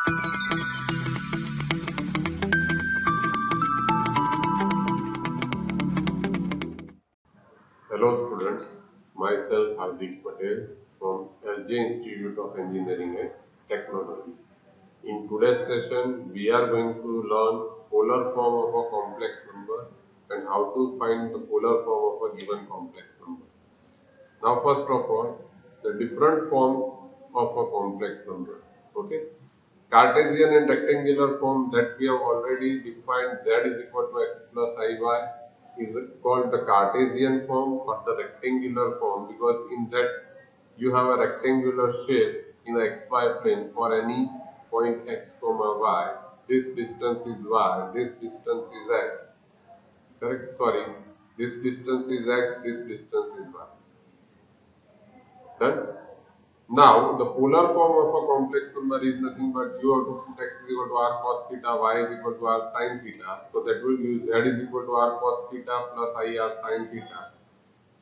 Hello students, myself Hardik Patel from LJ Institute of Engineering and Technology. In today's session, we are going to learn polar form of a complex number and how to find the polar form of a given complex number. Now first of all, the different forms of a complex number. Okay. Cartesian and rectangular form that we have already defined z is equal to x plus iy is called the Cartesian form or the rectangular form because in that you have a rectangular shape in the xy plane for any point x comma y. This distance is y, this distance is x. Correct? Sorry, this distance is x, this distance is y. Done? Now, the polar form of a complex number is nothing but you have to put x is equal to r cos theta, y is equal to r sin theta. So that will give z is equal to r cos theta plus I r sin theta.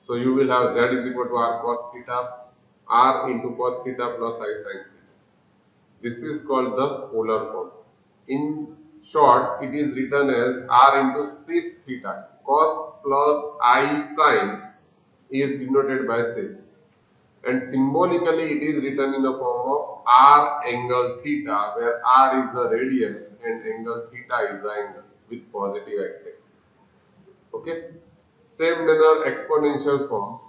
So you will have z is equal to r cos theta, r into cos theta plus I sin theta. This is called the polar form. In short, it is written as r into cis theta. Cos plus I sin is denoted by cis. And symbolically it is written in the form of r angle theta, where r is the radius and angle theta is the angle with positive x-axis. Okay. Same manner exponential form,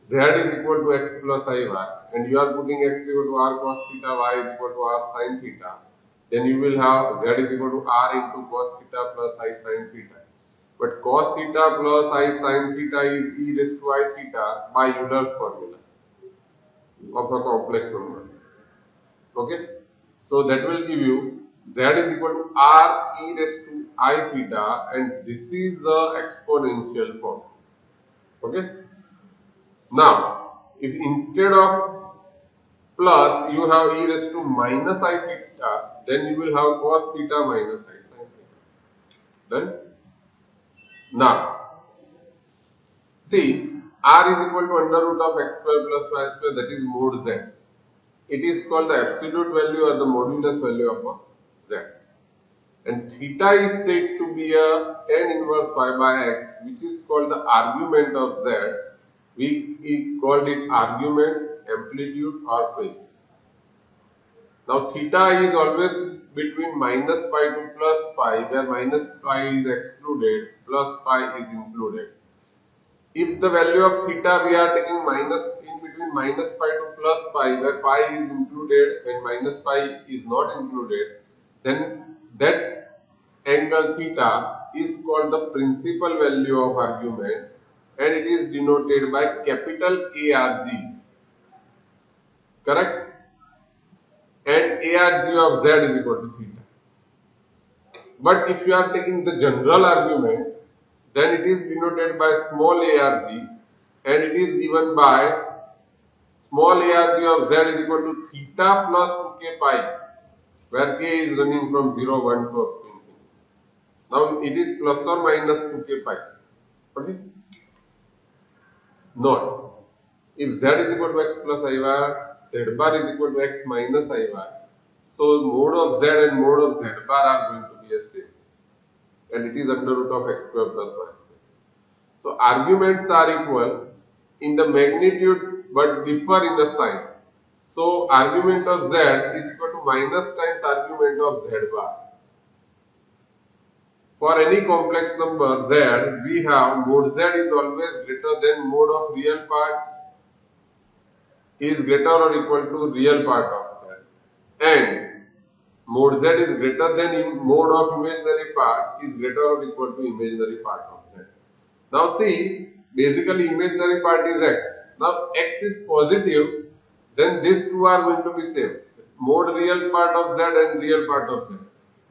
z is equal to x plus iy, and you are putting x equal to r cos theta, y is equal to r sin theta. Then you will have z is equal to r into cos theta plus I sin theta. But cos theta plus I sin theta is e raised to I theta by Euler's formula of a complex number. Okay, so that will give you z is equal to r e raised to I theta, and this is the exponential form. Okay, now if instead of plus you have e raised to minus I theta, then you will have cos theta minus I sin theta. Then now see, r is equal to under root of x square plus y square, that is mod z. It is called the absolute value or the modulus value of a z. And theta is said to be a tan inverse pi by x, which is called the argument of z. We called it argument, amplitude or phase. Now theta is always between minus pi to plus pi, where minus pi is excluded, plus pi is included. If the value of theta we are taking minus in between minus pi to plus pi, where pi is included and minus pi is not included, then that angle theta is called the principal value of argument, and it is denoted by capital ARG. Correct? And ARG of z is equal to theta. But if you are taking the general argument, then it is denoted by small arg, and it is given by small arg of z is equal to theta plus 2k pi, where k is running from 0, 1 to up to infinity. Now it is plus or minus 2k pi. Okay? Note, if z is equal to x plus iy, z bar is equal to x minus iy, so mode of z and mode of z bar are going to be the same, and it is under root of x square plus y square. So arguments are equal in the magnitude but differ in the sign. So argument of z is equal to minus times argument of z bar. For any complex number z, we have mod z is always greater than mod of real part is greater or equal to real part of z, and mod z is greater than mod of imaginary part is greater or equal to imaginary part of z. Now see, basically imaginary part is x. Now x is positive, then these two are going to be same. Mod real part of z and real part of z.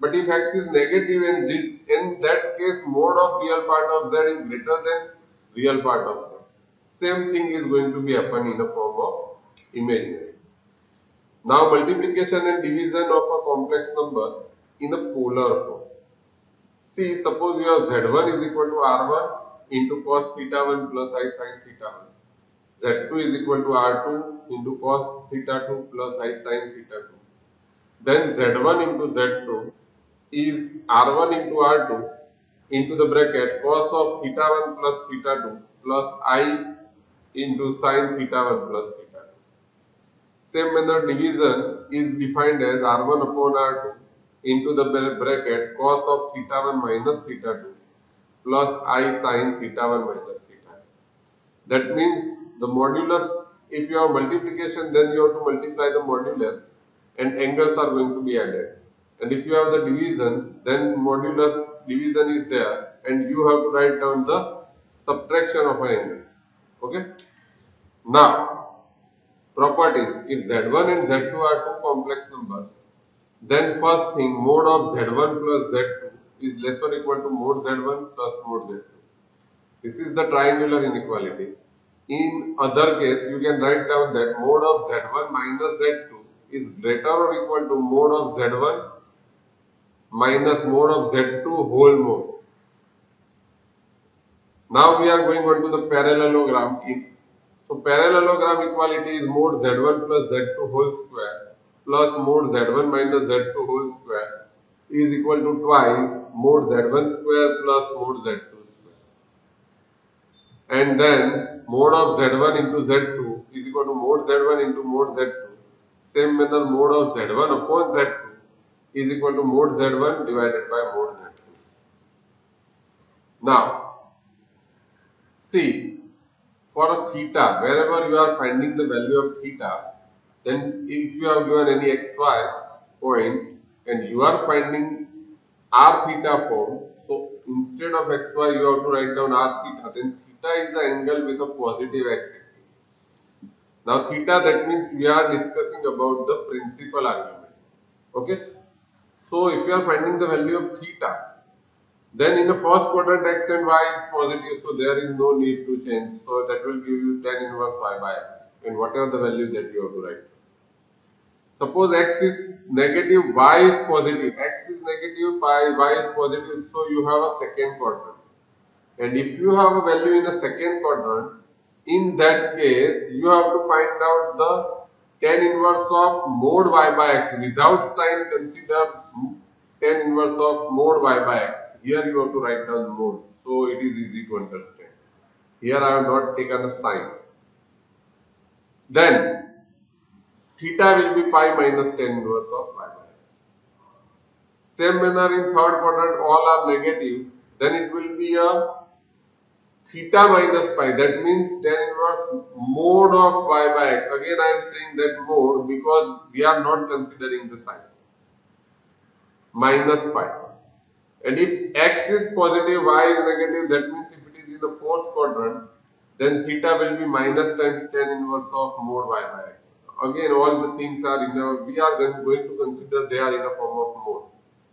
But if x is negative, and in that case mod of real part of z is greater than real part of z. Same thing is going to be happen in the form of imaginary. Now multiplication and division of a complex number in a polar form. See, suppose you have z1 is equal to r1 into cos theta 1 plus I sin theta 1. z2 is equal to r2 into cos theta 2 plus I sin theta 2. then Z1 into Z2 is R1 into R2 into the bracket cos of theta 1 plus theta 2 plus I into sin theta 1 plus theta 2. Same manner division is defined as R1 upon R2 into the bracket cos of theta 1 minus theta 2 plus I sin theta 1 minus theta 2. That means the modulus, if you have multiplication, then you have to multiply the modulus and angles are going to be added. And if you have the division, then modulus division is there and you have to write down the subtraction of an angle. Okay. Now, properties. If Z1 and Z2 are two complex numbers, then first thing, mode of Z1 plus Z2 is less or equal to mode Z1 plus mode Z2. This is the triangular inequality. In other case, you can write down that mode of Z1 minus Z2 is greater or equal to mode of Z1 minus mode of Z2 whole mode. Now we are going on to the parallelogram. So parallelogram equality is mode Z1 plus Z2 whole square plus mode Z1 minus Z2 whole square is equal to twice mode Z1 square plus mode Z2 square. And then mode of Z1 into Z2 is equal to mode Z1 into mode Z2. Same manner mode of Z1 upon Z2 is equal to mode Z1 divided by mode Z2. Now, see, for a theta, wherever you are finding the value of theta, then if you have given any xy point and you are finding r theta form, so instead of xy you have to write down r theta, then theta is the angle with a positive x-axis. Now theta, that means we are discussing about the principal argument. Okay. So if you are finding the value of theta, then in the first quadrant x and y is positive, so there is no need to change. So that will give you tan inverse y by x and whatever the value that you have to write. Suppose x is negative, y is positive. X is negative, y is positive, so you have a second quadrant. And if you have a value in the second quadrant, in that case, you have to find out the tan inverse of mode y by x. Without sign, consider tan inverse of mode y by x. Here you have to write down mode, so it is easy to understand. Here I have not taken a sign. Then theta will be pi minus tan inverse of y by x. Same manner in third quadrant, all are negative. Then it will be a theta minus pi, that means tan inverse mode of y by x. Again I am saying that mode because we are not considering the sign. Minus pi. And if x is positive, y is negative, that means if it is in the fourth quadrant, then theta will be minus times tan inverse of mode y by x. Again all the things are in a, we are then going to consider they are in a form of mode.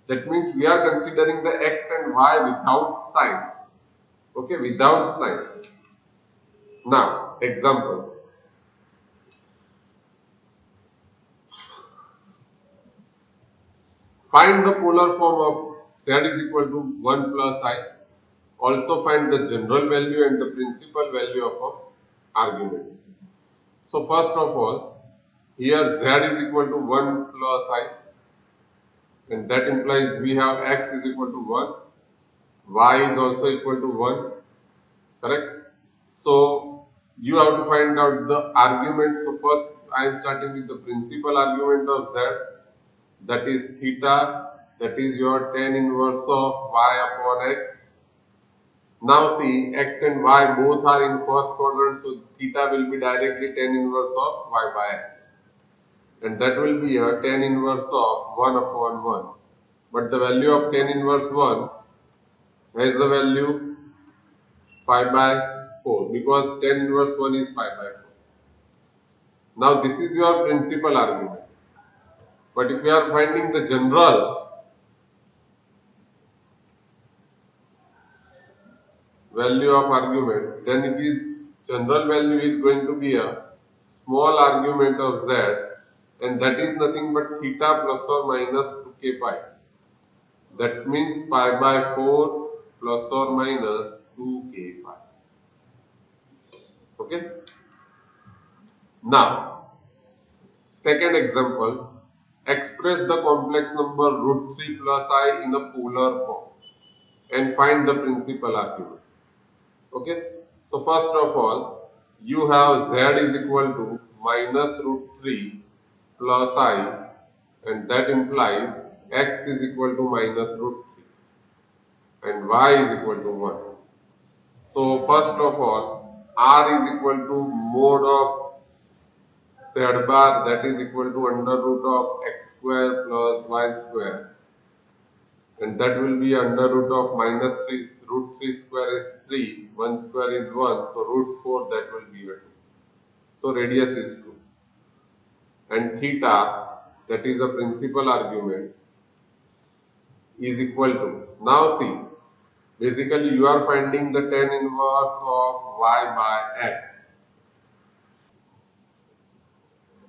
That means we are considering the x and y without signs. Okay, without sign. Now, example. Find the polar form of z is equal to 1 plus I. Also find the general value and the principal value of an argument. So first of all, here z is equal to 1 plus I, and that implies we have x is equal to 1, y is also equal to 1, correct? So you have to find out the argument. So first I am starting with the principal argument of z, that is theta, that is your tan inverse of y upon x. Now see, x and y both are in first quadrant, so theta will be directly tan inverse of y by x. And that will be a tan inverse of 1 upon 1. But the value of tan inverse 1 has the value pi by 4 because tan inverse 1 is pi by 4. Now this is your principal argument. But if you are finding the general value of argument, then it is general value is going to be a small argument of z, and that is nothing but theta plus or minus 2k pi. That means pi by 4 plus or minus 2k pi. Okay. Now, second example. Express the complex number root 3 plus I in a polar form and find the principal argument. Okay. So first of all, you have z is equal to minus root 3 plus I, and that implies x is equal to minus root 3 and y is equal to 1. So first of all, r is equal to mod of z bar, that is equal to under root of x square plus y square, and that will be under root of minus 3, root 3 square is 3, 1 square is 1, so root 4, that will be a 2. So radius is 2. And theta, that is the principal argument, is equal to, now see, basically you are finding the tan inverse of y by x.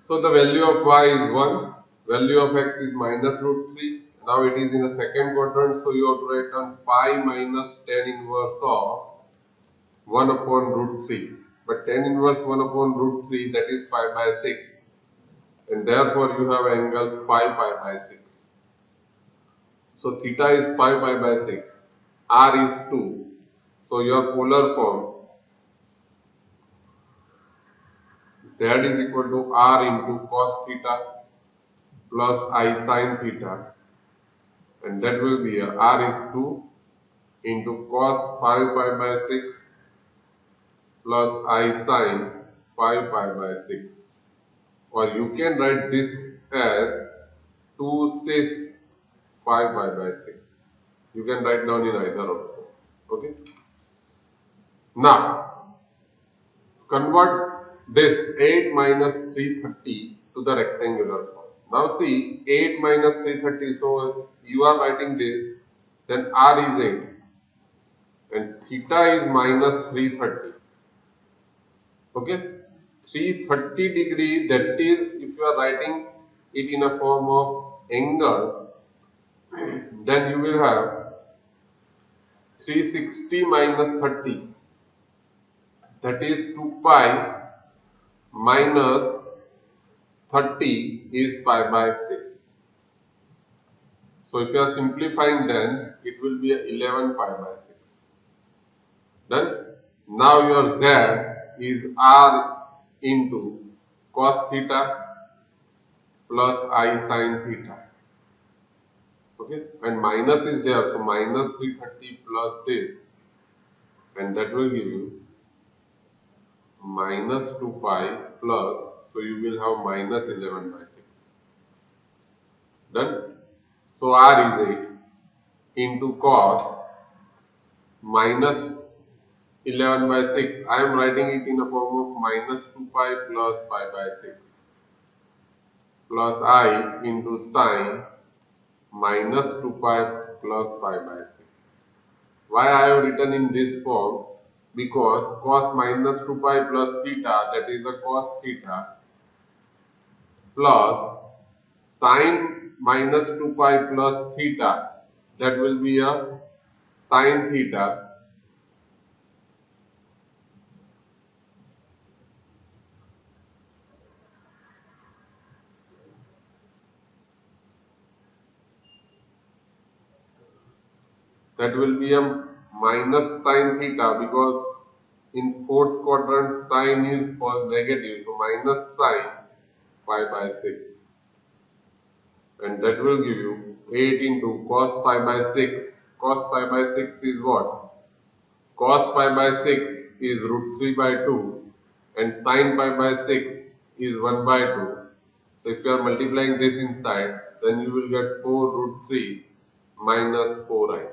So the value of y is 1, value of x is minus root 3. Now it is in the second quadrant, so you have to write down pi minus tan inverse of 1 upon root 3. But tan inverse 1 upon root 3, that is pi by 6. And therefore you have angle 5 pi by 6. So theta is 5 pi by 6. R is 2. So your polar form z is equal to r into cos theta plus I sin theta, and that will be r is 2 into cos 5 pi by 6 plus I sin 5 pi by 6, or you can write this as 2 cis 5 pi by 6. You can write down in either of them. Okay. Now convert this 8 minus 330 to the rectangular form. Now see 8 minus 330, so you are writing this, then r is 8 and theta is minus 330. Okay, 330 degree, that is, if you are writing it in a form of angle, then you will have 360 minus 30, that is 2 pi minus 30 is pi by 6. So if you are simplifying, then it will be 11 pi by 6. Then now your z is r into cos theta plus I sin theta. Okay, and minus is there, so minus 330 plus this, and that will give you minus 2 pi plus, so you will have minus 11 by 6. Done. So r is 8 into cos minus 11 by 6. I am writing it in a form of minus 2 pi plus pi by 6 plus I into sine minus 2 pi plus pi by 6. Why I have written in this form? Because cos minus 2 pi plus theta, that is the cos theta, plus sine minus 2 pi plus theta, that will be a sine theta, that will be a minus sine theta, because in fourth quadrant sine is negative, so minus sine pi by 6, and that will give you 8 into cos pi by 6. Cos pi by 6 is what? Cos pi by 6 is root 3 by 2 and sin pi by 6 is 1 by 2. So if you are multiplying this inside, then you will get 4 root 3 minus 4i.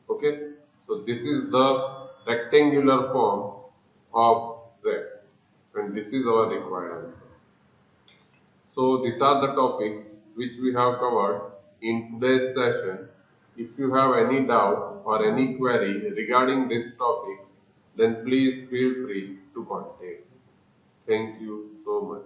Okay, so this is the rectangular form of z, and this is our required answer. So these are the topics which we have covered in today's session. If you have any doubt or any query regarding these topics, then please feel free to contact. Thank you so much.